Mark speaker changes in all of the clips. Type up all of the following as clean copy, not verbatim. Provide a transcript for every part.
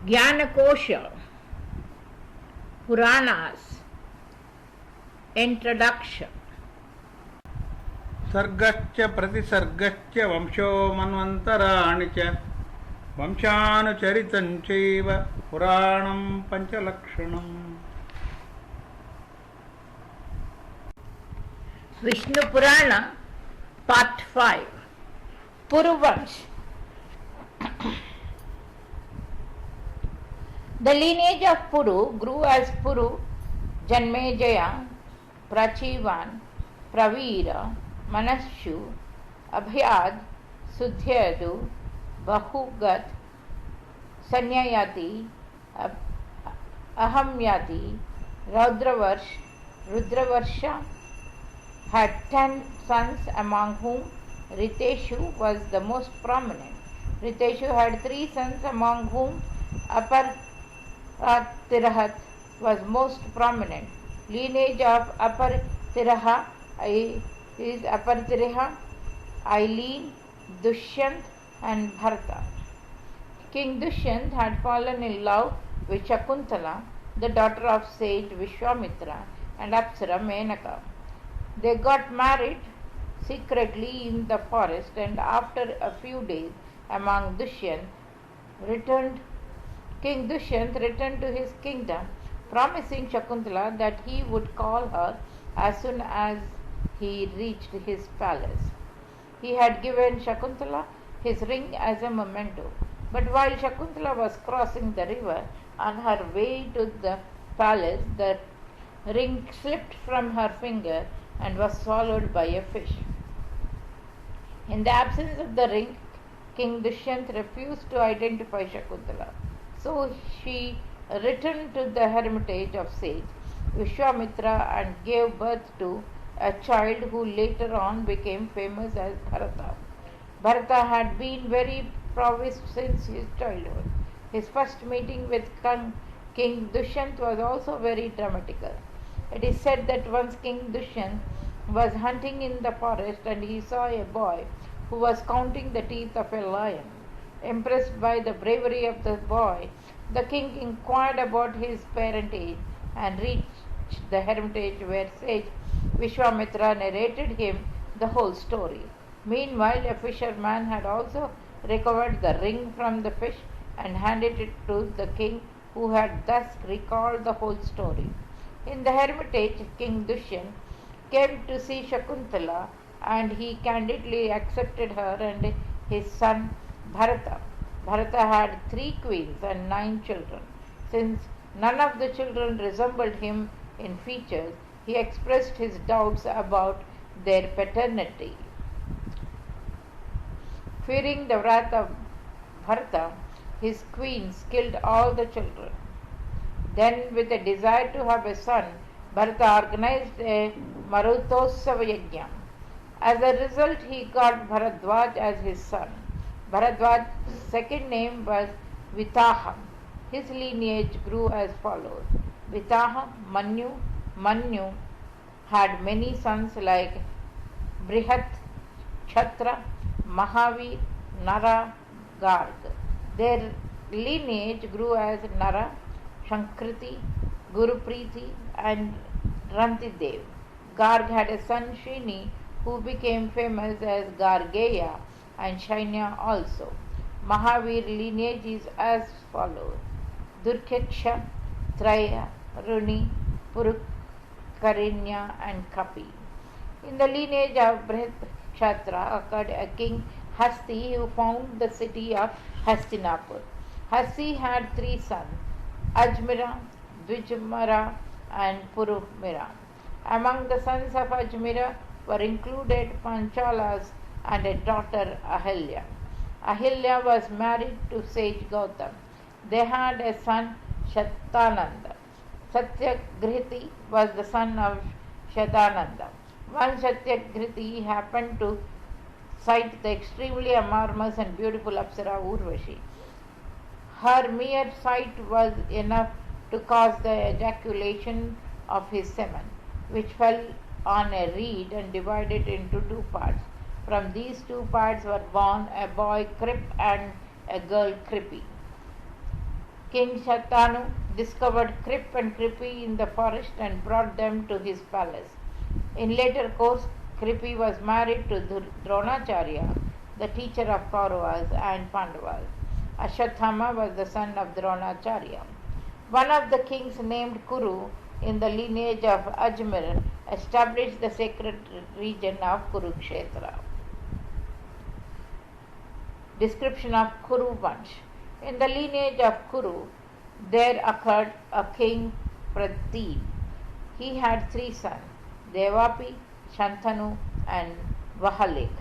Speaker 1: Jnanakosha, Puranas, Introduction.
Speaker 2: सर्गश्च प्रतिसर्गश्च वंशो मन्वन्तराणि च वंशानुचरितं चैव पुराणं पञ्चलक्षणम्.
Speaker 1: Vishnu Purana, Part 5. Puruvamsh. The lineage of Puru grew as Puru, Janmejaya, Prachivan, Pravira, Manashu, Abhyad, Sudhyadu, Bahugat, Sanyayati, Ahamyati, Rudravarsha had 10 sons, among whom Riteshu was the most prominent. Riteshu had 3 sons, among whom Aparatirahat was most prominent. Lineage of Aparatiraha is Aparatiraha, Aileen, Dushyant and Bharata. King Dushyant had fallen in love with Shakuntala, the daughter of sage Vishwamitra and Apsara Menaka. They got married secretly in the forest, and after a few days King Dushyant returned to his kingdom, promising Shakuntala that he would call her as soon as he reached his palace. He had given Shakuntala his ring as a memento, but while Shakuntala was crossing the river on her way to the palace, the ring slipped from her finger and was swallowed by a fish. In the absence of the ring, King Dushyant refused to identify Shakuntala. So she returned to the hermitage of sage Vishwamitra and gave birth to a child who later on became famous as Bharata. Bharata had been very prowess since his childhood. His first meeting with King Dushyant was also very dramatical. It is said that once King Dushyant was hunting in the forest and he saw a boy who was counting the teeth of a lion. Impressed by the bravery of the boy, the king inquired about his parentage and reached the hermitage where sage Vishwamitra narrated him the whole story. Meanwhile, a fisherman had also recovered the ring from the fish and handed it to the king, who had thus recalled the whole story. In the hermitage, King Dushyant came to see Shakuntala, and he candidly accepted her and his son Bharata. Bharata had 3 queens and 9 children. Since none of the children resembled him in features, he expressed his doubts about their paternity. Fearing the wrath of Bharata, his queens killed all the children. Then, with a desire to have a son, Bharata organized a Marutotsava Yajna. As a result, he got Bharadwaj as his son. Bharadwaj's second name was Vitaha. His lineage grew as follows: Vitaha, Manyu. Manyu had many sons like Brihat, Chhatra, Mahavir, Nara, Garg. Their lineage grew as Nara, Shankriti, Gurupriti and Rantidev. Garg had a son Shini, who became famous as Gargeya and Shainya also. Mahavir lineage is as follows: Durkheksha, Traya, Runi, Purukarinya and Kapi. In the lineage of Brihatkshatra occurred a king Hasti, who founded the city of Hastinapur. Hasti had 3 sons, Ajmira, Dvijmara and Purumira. Among the sons of Ajmira were included Panchalas and a daughter Ahilya. Ahilya was married to sage Gautam. They had a son Shatananda. Satyagriti was the son of Shatananda. One Satyagriti happened to sight the extremely amorous and beautiful Apsara Urvashi. Her mere sight was enough to cause the ejaculation of his semen, which fell on a reed and divided into 2 parts. From these 2 parts were born a boy Krip and a girl Kripi. King Shatanu discovered Krip and Kripi in the forest and brought them to his palace. In later course, Kripi was married to Dronacharya, the teacher of Kauravas and Pandavas. Ashwathama was the son of Dronacharya. One of the kings named Kuru in the lineage of Ajmer established the sacred region of Kurukshetra. Description of Kuru Vansh. In the lineage of Kuru, there occurred a king Pradeep. He had 3 sons, Devapi, Shantanu, and Vahalik.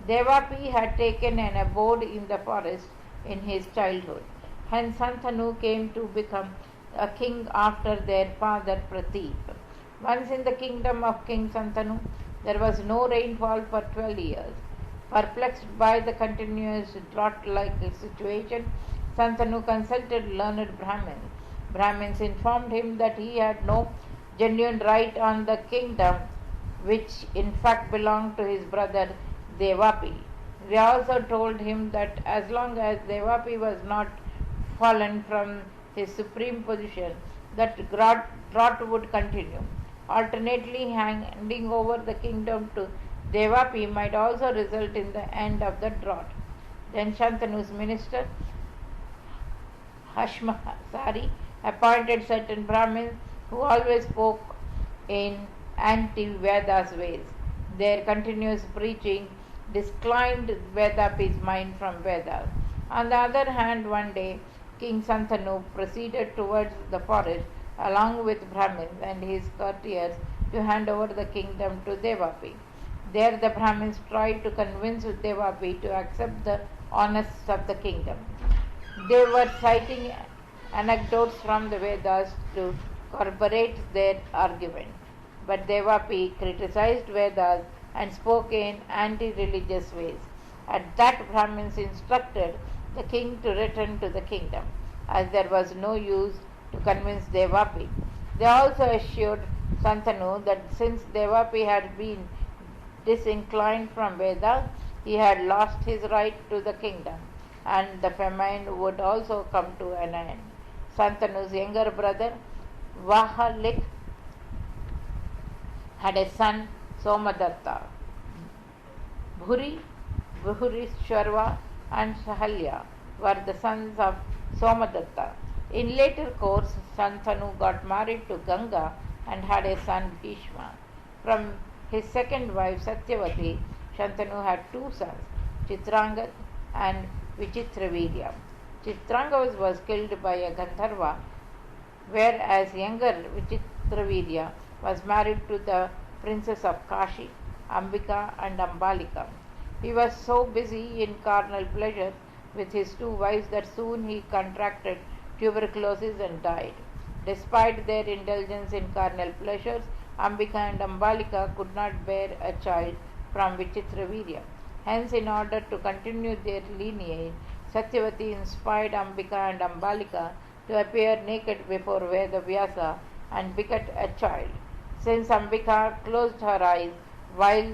Speaker 1: Devapi had taken an abode in the forest in his childhood. Hence, Shantanu came to become a king after their father Pradeep. Once in the kingdom of King Shantanu, there was no rainfall for 12 years. Perplexed by the continuous drought-like situation, Shantanu consulted learned Brahmins. Brahmins informed him that he had no genuine right on the kingdom, which in fact belonged to his brother Devapi. They also told him that as long as Devapi was not fallen from his supreme position, that drought would continue. Alternately handing over the kingdom to Devapi might also result in the end of the drought. Then Shantanu's minister Hashmasari appointed certain Brahmins who always spoke in anti-Vedas ways. Their continuous preaching disclined Vedapi's mind from Vedas. On the other hand, one day King Shantanu proceeded towards the forest along with Brahmins and his courtiers to hand over the kingdom to Devapi. There the Brahmins tried to convince Devapi to accept the honors of the kingdom. They were citing anecdotes from the Vedas to corroborate their argument. But Devapi criticized Vedas and spoke in anti-religious ways. At that, Brahmins instructed the king to return to the kingdom, as there was no use to convince Devapi. They also assured Shantanu that since Devapi had been disinclined from Vedas, he had lost his right to the kingdom, and the famine would also come to an end. Shantanu's younger brother, Vahalik, had a son, Somadatta. Bhuri, Bhurishwarva, and Sahalya were the sons of Somadatta. In later course, Shantanu got married to Ganga and had a son, Bhishma. From his second wife, Satyavati, Shantanu had 2 sons, Chitrangad and Vichitravirya. Chitrangad was killed by a Gandharva, whereas younger Vichitravirya was married to the princess of Kashi, Ambika and Ambalika. He was so busy in carnal pleasures with his 2 wives that soon he contracted tuberculosis and died. Despite their indulgence in carnal pleasures, Ambika and Ambalika could not bear a child from Vichitravirya. Hence, in order to continue their lineage, Satyavati inspired Ambika and Ambalika to appear naked before Vedavyasa and beget a child. Since Ambika closed her eyes while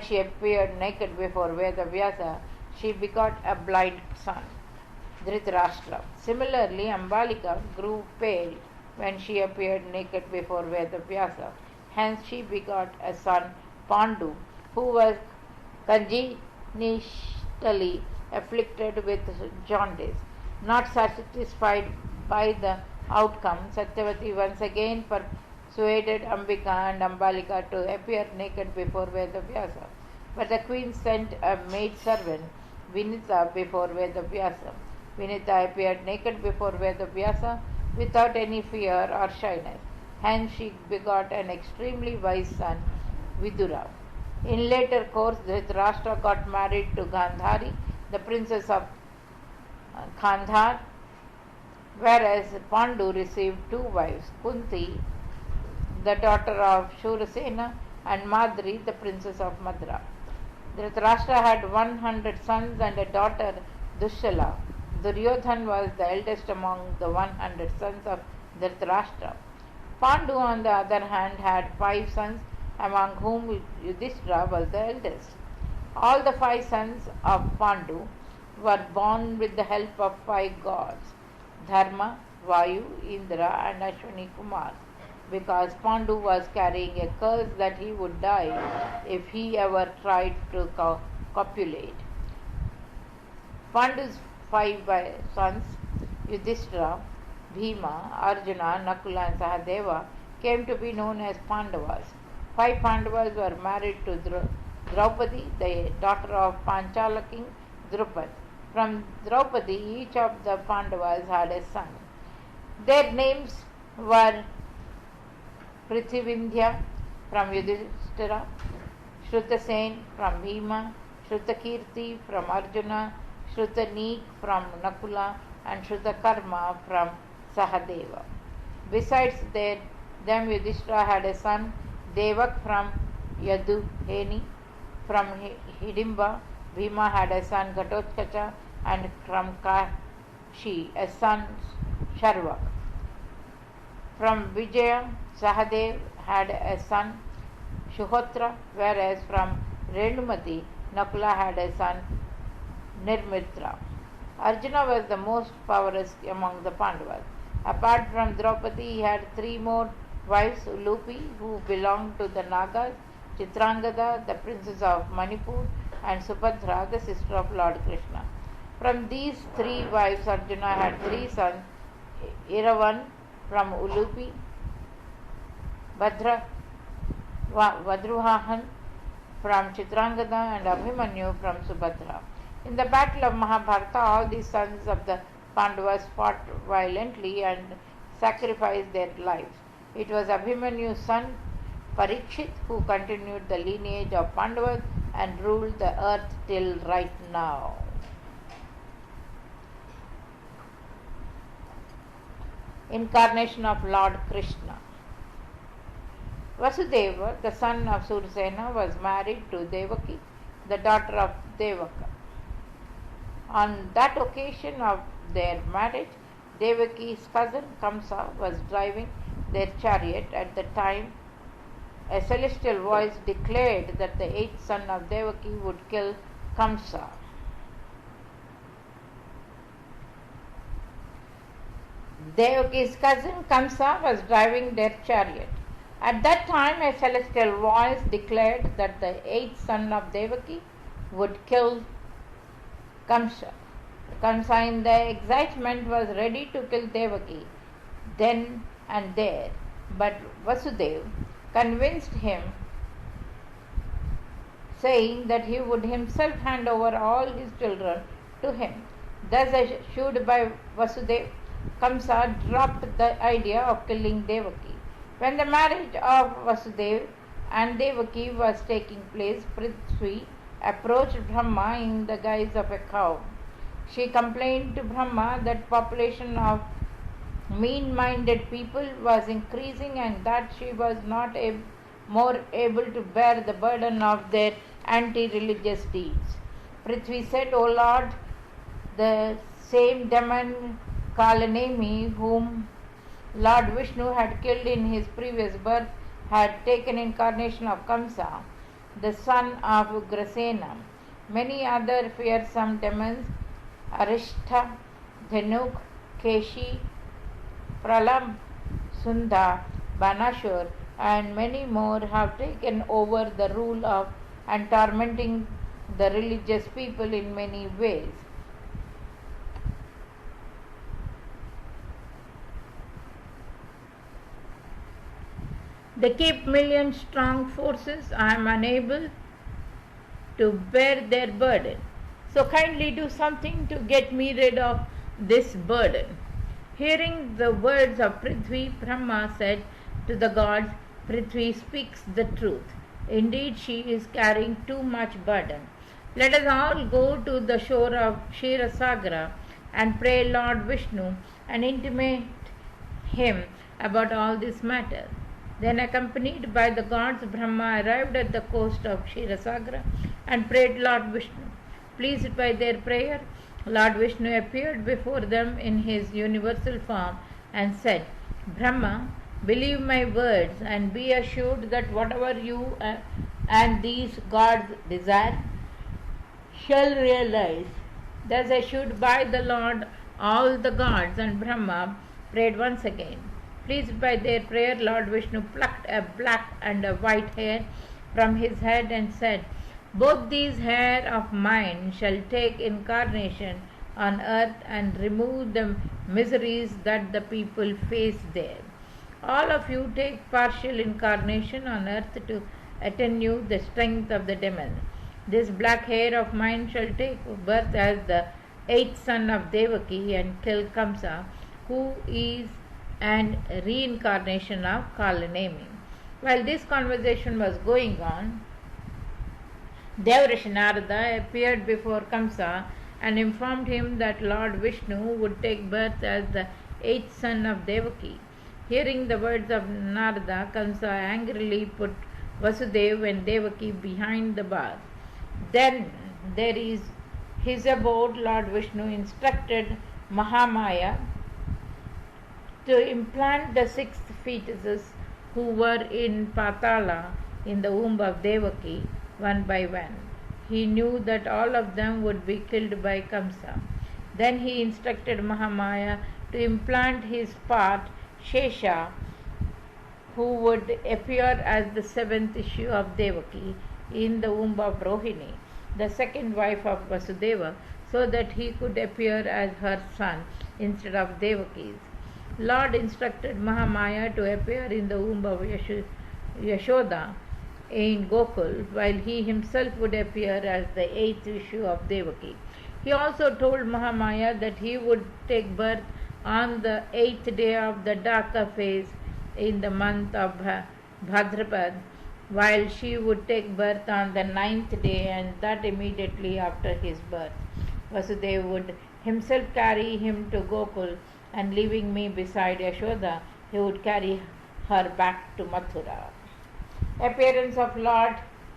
Speaker 1: she appeared naked before Vedavyasa, she begot a blind son, Dhritarashtra. Similarly, Ambalika grew pale when she appeared naked before Vedavyasa. Hence, she begot a son, Pandu, who was congenitally afflicted with jaundice. Not satisfied by the outcome, Satyavati once again persuaded Ambika and Ambalika to appear naked before Vedavyasa. But the queen sent a maid servant, Vinita, before Vedavyasa. Vinita appeared naked before Vedavyasa without any fear or shyness. Hence she begot an extremely wise son, Vidura. In later course, Dhritarashtra got married to Gandhari, the princess of Kandhar, whereas Pandu received 2 wives, Kunti, the daughter of Shurasena, and Madri, the princess of Madra. Dhritarashtra had 100 sons and a daughter, Dushala. Duryodhan was the eldest among the 100 sons of Dhritarashtra. Pandu, on the other hand, had 5 sons, among whom Yudhishthira was the eldest. All the 5 sons of Pandu were born with the help of 5 gods: Dharma, Vayu, Indra, and Ashwini Kumar, because Pandu was carrying a curse that he would die if he ever tried to copulate. Pandu's 5 sons, Yudhishthira, Bhima, Arjuna, Nakula, and Sahadeva, came to be known as Pandavas. 5 Pandavas were married to Draupadi, the daughter of Panchala king Drupad. From Draupadi, each of the Pandavas had a son. Their names were Prithivindhya from Yudhishthira, Shrutasen from Bhima, Shrutakirti from Arjuna, Shrutaneek from Nakula, and Shrutakarma from Sahadeva. Besides them, Yudhishthira had a son, Devak from Yaduheni, from Hidimba. Bhima had a son, Ghatotkacha, and from Kashi, a son, Sharvak. From Vijaya, Sahadev had a son, Shuhotra, whereas from Rendumati, Nakula had a son, Nirmitra. Arjuna was the most powerful among the Pandavas. Apart from Draupadi, he had 3 more wives: Ulupi, who belonged to the Nagas, Chitrangada, the princess of Manipur, and Subhadra, the sister of Lord Krishna. From these 3 wives, Arjuna had 3 sons: Iravan from Ulupi, Vadruhahan from Chitrangada, and Abhimanyu from Subhadra. In the battle of Mahabharata, all the sons of the Pandavas fought violently and sacrificed their lives. It was Abhimanyu's son Parikshit who continued the lineage of Pandavas and ruled the earth till right now. Incarnation of Lord Krishna. Vasudeva, the son of Sursena, was married to Devaki, the daughter of Devaka. On that occasion of their marriage, Devaki's cousin Kamsa was driving their chariot. At the time, a celestial voice declared that the 8th son of Devaki would kill Kamsa. Devaki's cousin Kamsa was driving their chariot. At that time, a celestial voice declared that the 8th son of Devaki would kill Kamsa. Kamsa, in the excitement, was ready to kill Devaki then and there, but Vasudeva convinced him, saying that he would himself hand over all his children to him. Thus assured by Vasudeva, Kamsa dropped the idea of killing Devaki. When the marriage of Vasudeva and Devaki was taking place, Prithvi approached Brahma in the guise of a cow. She complained to Brahma that population of mean-minded people was increasing and that she was not more able to bear the burden of their anti-religious deeds. Prithvi said, "O Lord, the same demon Kalanemi, whom Lord Vishnu had killed in his previous birth, had taken incarnation of Kamsa, the son of Ugrasena. Many other fearsome demons, Arishta, Dhanuk, Keshi, Pralam, Sunda, Banashur, and many more have taken over the rule of and tormenting the religious people in many ways. They keep million-strong forces. I am unable to bear their burden. So kindly do something to get me rid of this burden." Hearing the words of Prithvi, Brahma said to the gods, "Prithvi speaks the truth. Indeed, she is carrying too much burden. Let us all go to the shore of Kshirosagar and pray Lord Vishnu and intimate him about all this matter." Then, accompanied by the gods, Brahma arrived at the coast of Kshirosagar and prayed Lord Vishnu. Pleased by their prayer, Lord Vishnu appeared before them in his universal form and said, "Brahma, believe my words and be assured that whatever you and these gods desire shall realize. Thus assured by the Lord, all the gods and Brahma prayed once again. Pleased by their prayer, Lord Vishnu plucked a black and a white hair from his head and said, "Both these hair of mine shall take incarnation on earth and remove the miseries that the people face there. All of you take partial incarnation on earth to attenuate the strength of the demon. This black hair of mine shall take birth as the eighth son of Devaki and kill Kamsa, who is an reincarnation of Kalanemi." While this conversation was going on, Devrishi Narada appeared before Kamsa and informed him that Lord Vishnu would take birth as the eighth son of Devaki. Hearing the words of Narada, Kamsa angrily put Vasudeva and Devaki behind the bars. Then there is his abode, Lord Vishnu instructed Mahamaya to implant the 6 fetuses who were in Patala in the womb of Devaki one by one. He knew that all of them would be killed by Kamsa. Then he instructed Mahamaya to implant his part, Shesha, who would appear as the 7th issue of Devaki in the womb of Rohini, the second wife of Vasudeva, so that he could appear as her son instead of Devaki's. Lord instructed Mahamaya to appear in the womb of Yashoda in Gokul, while he himself would appear as the 8th issue of Devaki. He also told Mahamaya that he would take birth on the 8th day of the Daka phase in the month of Bhadrapad, while she would take birth on the 9th day, and that immediately after his birth. Vasudeva would himself carry him to Gokul, and leaving me beside Yashoda, he would carry her back to Mathura. Appearance of Lord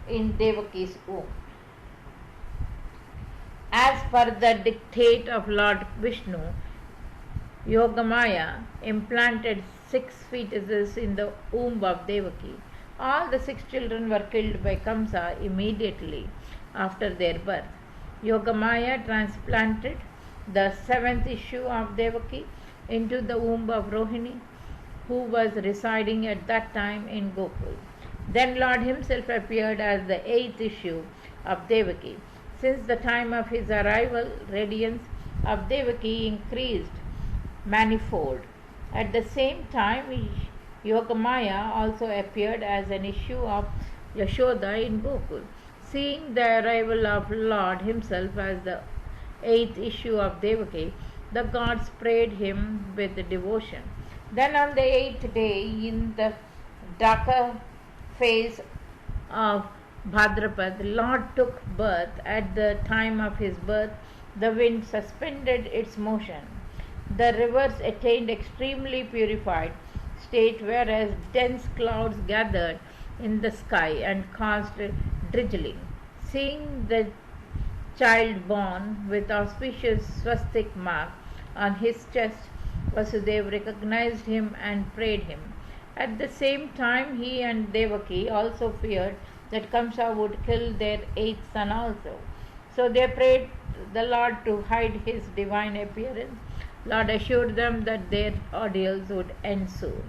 Speaker 1: in Devaki's womb. As per the dictate of Lord Vishnu, Yogamaya implanted 6 fetuses in the womb of Devaki. All the 6 children were killed by Kamsa immediately after their birth. Yogamaya transplanted the 7th issue of Devaki into the womb of Rohini, who was residing at that time in Gokul. Then Lord himself appeared as the 8th issue of Devaki. Since the time of his arrival, radiance of Devaki increased manifold. At the same time, Yogamaya also appeared as an issue of Yashoda in Gokul. Seeing the arrival of Lord himself as the 8th issue of Devaki, the gods prayed him with devotion. Then on the 8th day, in the Daka phase of Bhadrapad, Lord took birth. At the time of his birth, the wind suspended its motion. The rivers attained extremely purified state, whereas dense clouds gathered in the sky and caused drizzling. Seeing the child born with auspicious swastik mark on his chest, Vasudeva recognized him and prayed him. At the same time, he and Devaki also feared that Kamsa would kill their 8th son also. So they prayed the Lord to hide his divine appearance. Lord assured them that their ordeals would end soon.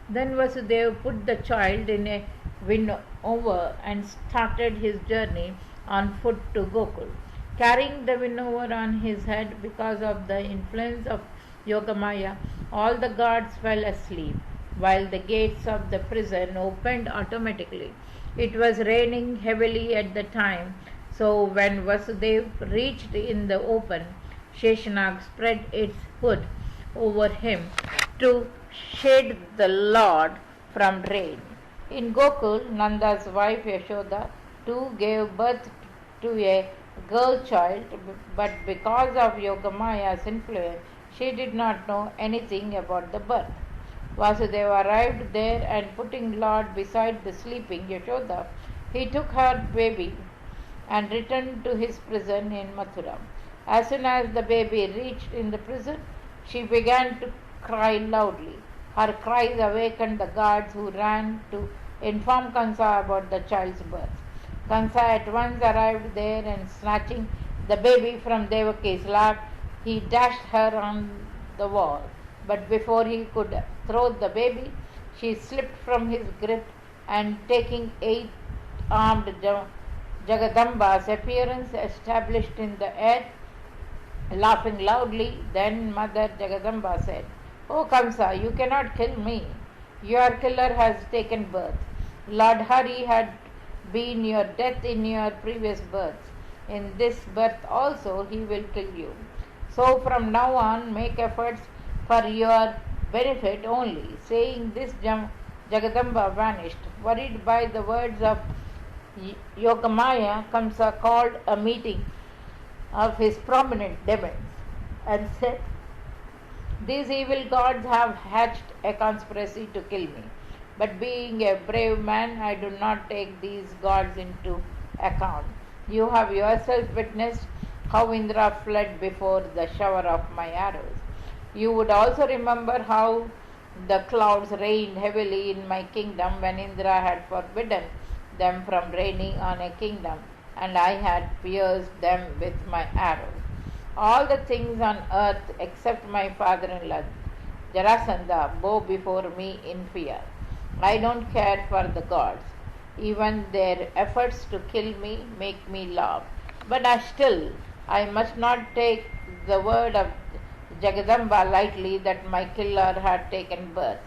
Speaker 1: Then Vasudeva put the child in a winnower and started his journey on foot to Gokul. Carrying the winnower on his head because of the influence of Yogamaya, all the guards fell asleep, while the gates of the prison opened automatically. It was raining heavily at the time, so when Vasudeva reached in the open, Sheshanag spread its hood over him to shade the Lord from rain. In Gokul, Nanda's wife Yashoda too gave birth to a girl child, but because of Yogamaya's influence, she did not know anything about the birth. Vasudeva arrived there, and putting Lord beside the sleeping Yashoda, he took her baby and returned to his prison in Mathura. As soon as the baby reached in the prison, she began to cry loudly. Her cries awakened the guards, who ran to inform Kansa about the child's birth. Kansa at once arrived there, and snatching the baby from Devaki's lap, he dashed her on the wall. But before he could throw the baby, she slipped from his grip and taking 8-armed Jagadamba's appearance established in the air, laughing loudly. Then Mother Jagadamba said, "Oh Kamsa, you cannot kill me. Your killer has taken birth. Lord Hari had been your death in your previous births. In this birth also he will kill you. So from now on make efforts for your benefit only." Saying this, Jagadamba vanished. Worried by the words of Yogamaya, Kamsa called a meeting of his prominent demons and said, "These evil gods have hatched a conspiracy to kill me. But being a brave man, I do not take these gods into account. You have yourself witnessed how Indra fled before the shower of my arrows. You would also remember how the clouds rained heavily in my kingdom when Indra had forbidden them from raining on a kingdom, and I had pierced them with my arrows. All the things on earth except my father-in-law Jarasandha bow before me in fear. I don't care for the gods. Even their efforts to kill me make me laugh. But I must not take the word of Jagadamba lightly that my killer had taken birth.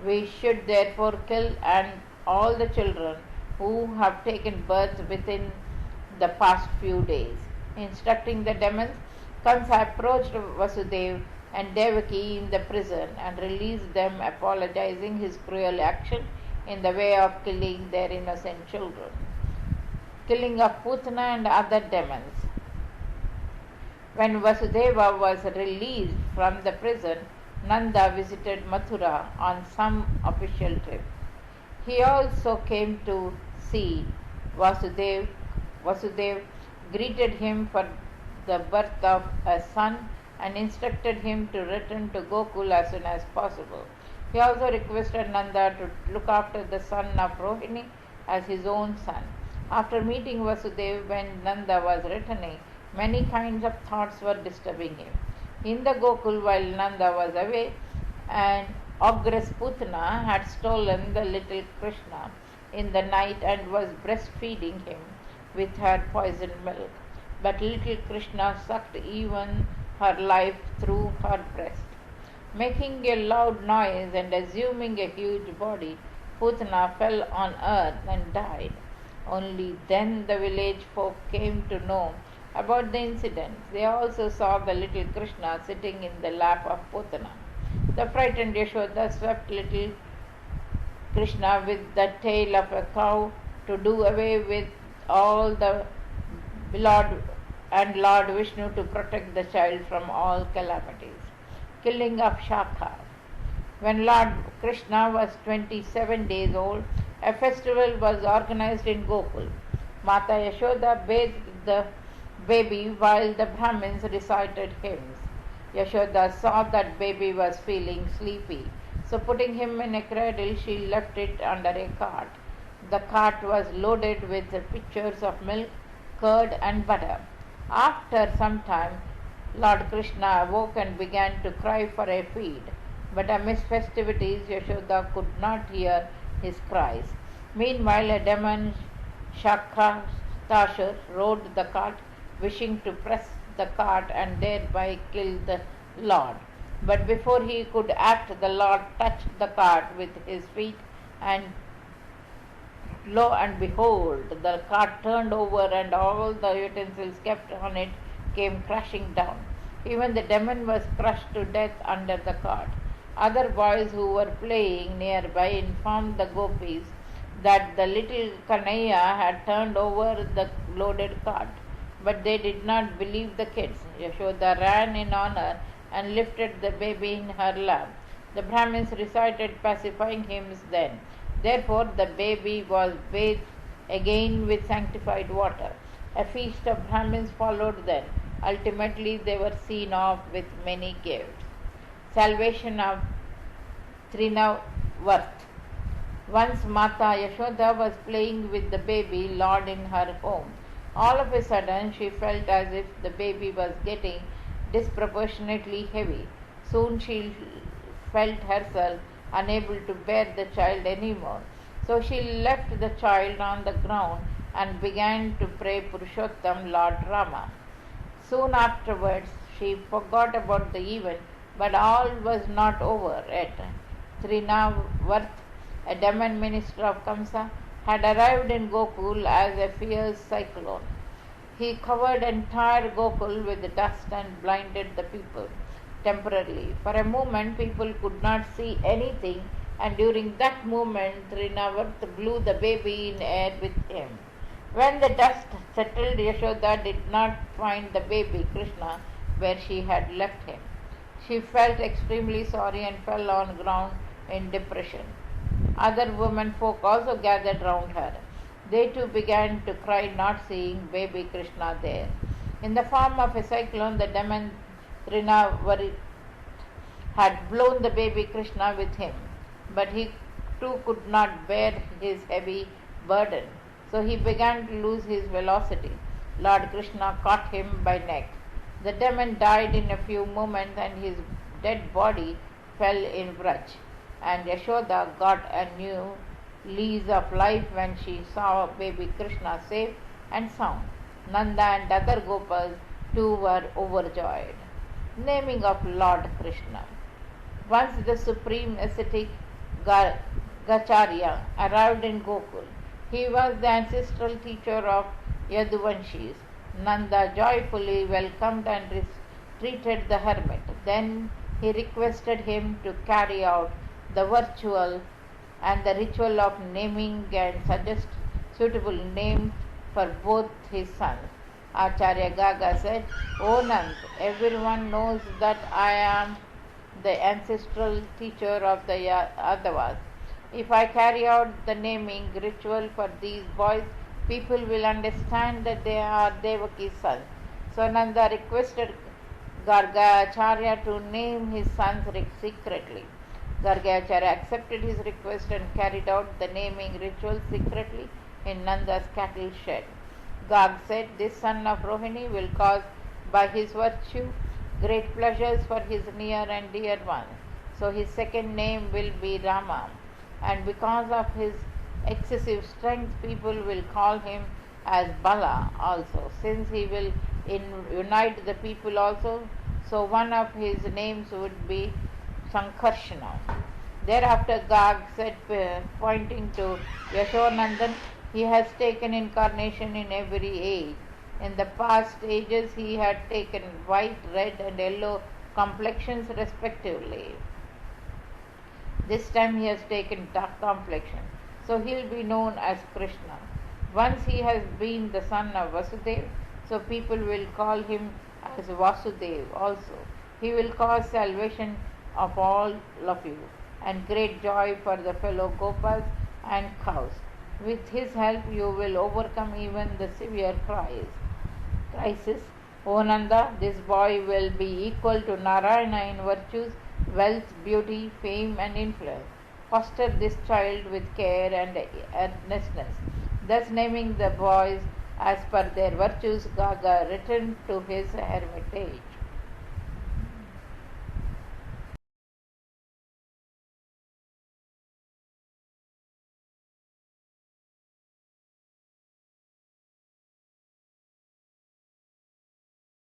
Speaker 1: We should therefore kill and all the children who have taken birth within the past few days." Instructing the demons, Kamsa approached Vasudev and Devaki in the prison and released them, apologizing his cruel action in the way of killing their innocent children. Killing of Putana and other demons. When Vasudeva was released from the prison, Nanda visited Mathura on some official trip. He also came to see Vasudev. Vasudev greeted him for the birth of a son and instructed him to return to Gokul as soon as possible. He also requested Nanda to look after the son of Rohini as his own son. After meeting Vasudev when Nanda was returning, many kinds of thoughts were disturbing him. In the Gokul, while Nanda was away, an ogress Putana had stolen the little Krishna in the night and was breastfeeding him with her poisoned milk. But little Krishna sucked even her life through her breast. Making a loud noise and assuming a huge body, Putana fell on earth and died. Only then the village folk came to know about the incident. They also saw the little Krishna sitting in the lap of Putana. The frightened Yashoda swept little Krishna with the tail of a cow to do away with all the Lord Vishnu to protect the child from all calamities. Killing of Shakha. When Lord Krishna was 27 days old, a festival was organized in Gokul. Mata Yashoda bathed the baby while the Brahmins recited hymns. Yashoda saw that baby was feeling sleepy, so putting him in a cradle, she left it under a cart. The cart was loaded with pitchers of milk, curd and butter. After some time, Lord Krishna awoke and began to cry for a feed. But amidst festivities, Yashoda could not hear his cries. Meanwhile, a demon, Shakha rode the cart, wishing to press the cart and thereby kill the Lord. But before he could act, the Lord touched the cart with his feet, and lo and behold, the cart turned over and all the utensils kept on it came crashing down. Even the demon was crushed to death under the cart. Other boys who were playing nearby informed the gopis that the little Kanaya had turned over the loaded cart. But they did not believe the kids. Yashoda ran in honor and lifted the baby in her lap. The Brahmins recited pacifying hymns then. Therefore the baby was bathed again with sanctified water. A feast of Brahmins followed then. Ultimately they were seen off with many gifts. Salvation of Trinavarth. Once Mata Yashoda was playing with the baby Lord in her home. All of a sudden, she felt as if the baby was getting disproportionately heavy. Soon she felt herself unable to bear the child anymore. So she left the child on the ground and began to pray Purushottam Lord Rama. Soon afterwards, she forgot about the event, but all was not over yet. Trinavarth, a demon minister of Kamsa, had arrived in Gokul as a fierce cyclone. He covered entire Gokul with dust and blinded the people temporarily. For a moment, people could not see anything, and during that moment, Trinavarth blew the baby in air with him. When the dust settled, Yashoda did not find the baby Krishna where she had left him. She felt extremely sorry and fell on the ground in depression. Other women folk also gathered round her. They too began to cry, not seeing baby Krishna there. In the form of a cyclone, the demon Trinavari had blown the baby Krishna with him, but he too could not bear his heavy burden. So he began to lose his velocity. Lord Krishna caught him by neck. The demon died in a few moments and his dead body fell in Vraj. And Yashoda got a new lease of life when she saw baby Krishna safe and sound. Nanda and other Gopas too were overjoyed. Naming of Lord Krishna. Once the supreme ascetic Gacharya arrived in Gokul. He was the ancestral teacher of Yaduvanshis. Nanda joyfully welcomed and treated the hermit. Then he requested him to carry out the virtual and the ritual of naming and suggest suitable names for both his sons. Acharya Gaga said, "O Nand, everyone knows that I am the ancestral teacher of the Yadavas. If I carry out the naming ritual for these boys, people will understand that they are Devaki's sons." So Nanda requested Gargacharya to name his sons secretly. Gargacharya accepted his request and carried out the naming ritual secretly in Nanda's cattle shed. Garg said, "This son of Rohini will cause by his virtue great pleasures for his near and dear ones. So his second name will be Rama. And because of his excessive strength, people will call him as Bala also, since he will unite the people also. So one of his names would be Sankarshana." Thereafter Garg said, pointing to Yashodanandan, "He has taken incarnation in every age. In the past ages he had taken white, red and yellow complexions respectively. This time he has taken dark complexion. So he will be known as Krishna. Once he has been the son of Vasudev, so people will call him as Vasudev also. He will cause salvation of all of you and great joy for the fellow Gopas and cows. With his help you will overcome even the severe crisis. O Nanda, this boy will be equal to Narayana in virtues, wealth, beauty, fame and influence. Foster this child with care and earnestness." Thus naming the boys as per their virtues, Gaga returned to his hermitage.